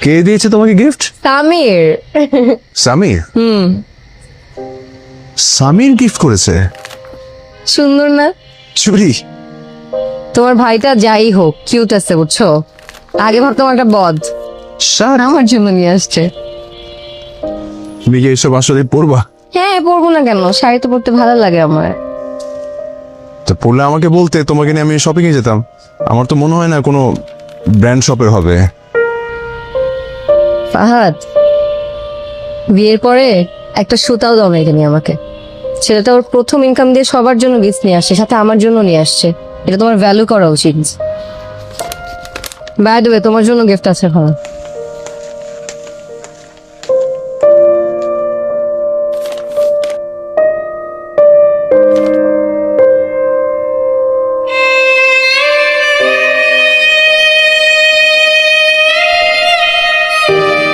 কে দিয়েছে তোমাকে gift? Samir. Samir? Samir gift করেছে? সুন্দর না? চুরি? তোমার ভাইটা যাই হোক কিউট আছে বুঝছো, আগে ভাবতাম একটা বদ, শাট। আমার জন্য নিয়ে আসছে। তুমি কি এসব আসলে পরবা? হ্যাঁ পরবো না কেন, শাড়ি তো পরতে ভালো লাগে আমার। তো পরলে আমাকে বলতে, তোমাকে নিয়ে আমি শপিং এ যেতাম। আমার তো মনে হয় না কোনো ব্র্যান্ড শপের হবে। ফাহাদ, বিয়ের পরে একটা সুতাও দাও মেয়েকে নিয়ে আমাকে। ছেলেটা ওর প্রথম ইনকাম দিয়ে সবার জন্য গিফট নিয়ে আসছে, সাথে আমার জন্য নিয়ে আসছে। এটা তোমার ভ্যালু করা উচিত। বাই দ্য ওয়ে, তোমার জন্য গিফট আছে এখন।